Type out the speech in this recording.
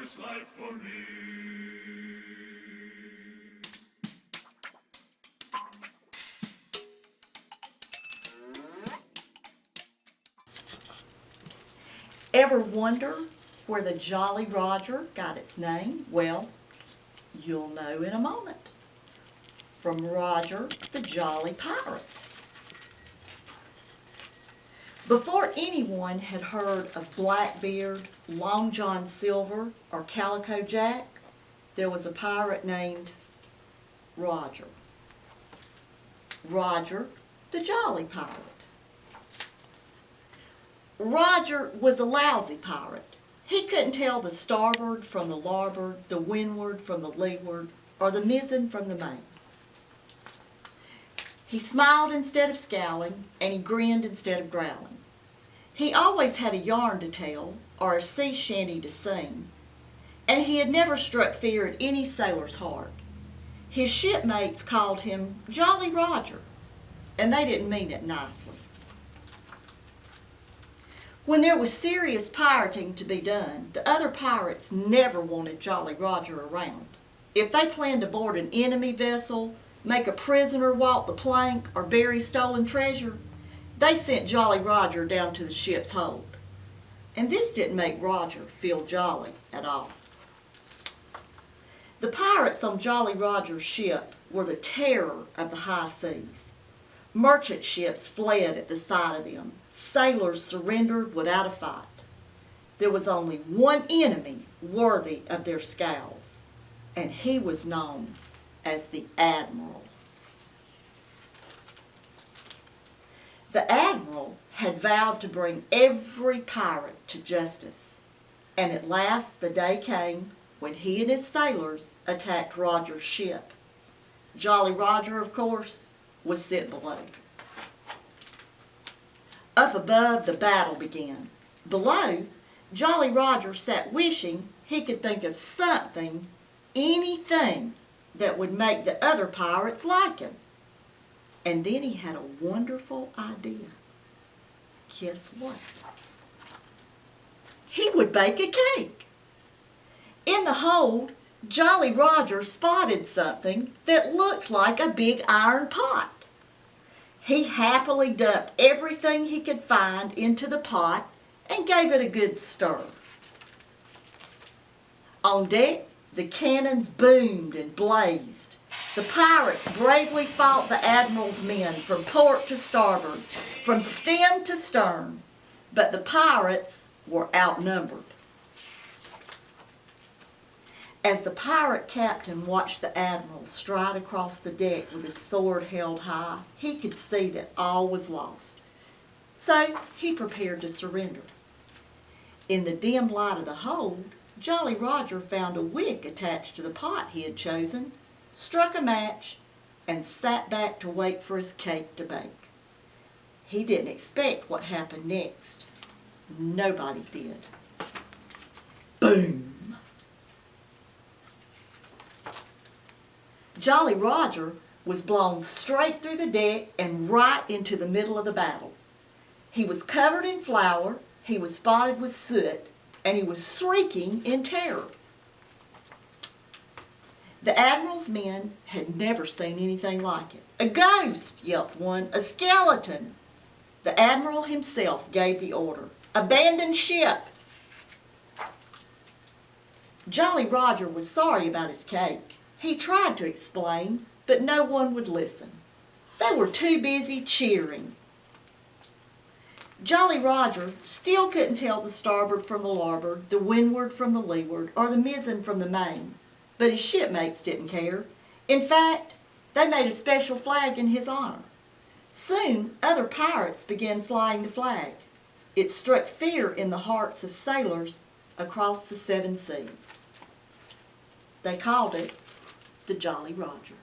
pirate's life for me. Ever wonder where the Jolly Roger got its name? Well, you'll know in a moment. From Roger the Jolly Pirate. Before anyone had heard of Blackbeard, Long John Silver, or Calico Jack, there was a pirate named Roger. Roger the Jolly Pirate. Roger was a lousy pirate. He couldn't tell the starboard from the larboard, the windward from the leeward, or the mizzen from the main. He smiled instead of scowling, and he grinned instead of growling. He always had a yarn to tell, or a sea shanty to sing, and he had never struck fear at any sailor's heart. His shipmates called him Jolly Roger, and they didn't mean it nicely. When there was serious pirating to be done, the other pirates never wanted Jolly Roger around. If they planned to board an enemy vessel, make a prisoner walk the plank, or bury stolen treasure, they sent Jolly Roger down to the ship's hold. And this didn't make Roger feel jolly at all. The pirates on Jolly Roger's ship were the terror of the high seas. Merchant ships fled at the sight of them. Sailors surrendered without a fight. There was only one enemy worthy of their scowls, and he was known as the Admiral. The Admiral had vowed to bring every pirate to justice, and at last the day came when he and his sailors attacked Roger's ship. Jolly Roger, of course, was sent below. Up above, the battle began. Below, Jolly Roger sat wishing he could think of something, anything, that would make the other pirates like him. And then he had a wonderful idea. Guess what? He would bake a cake. In the hold, Jolly Roger spotted something that looked like a big iron pot. He happily dumped everything he could find into the pot and gave it a good stir. On deck, the cannons boomed and blazed. The pirates bravely fought the Admiral's men from port to starboard, from stem to stern, but the pirates were outnumbered. As the pirate captain watched the Admiral stride across the deck with his sword held high, he could see that all was lost. So he prepared to surrender. In the dim light of the hold, Jolly Roger found a wick attached to the pot he had chosen, struck a match, and sat back to wait for his cake to bake. He didn't expect what happened next. Nobody did. Boom! Jolly Roger was blown straight through the deck and right into the middle of the battle. He was covered in flour, he was spotted with soot, and he was shrieking in terror. The Admiral's men had never seen anything like it. "A ghost!" yelped one. "A skeleton!" The Admiral himself gave the order. "Abandon ship!" Jolly Roger was sorry about his cake. He tried to explain, but no one would listen. They were too busy cheering. Jolly Roger still couldn't tell the starboard from the larboard, the windward from the leeward, or the mizzen from the main, but his shipmates didn't care. In fact, they made a special flag in his honor. Soon, other pirates began flying the flag. It struck fear in the hearts of sailors across the 7 seas. They called it the Jolly Roger.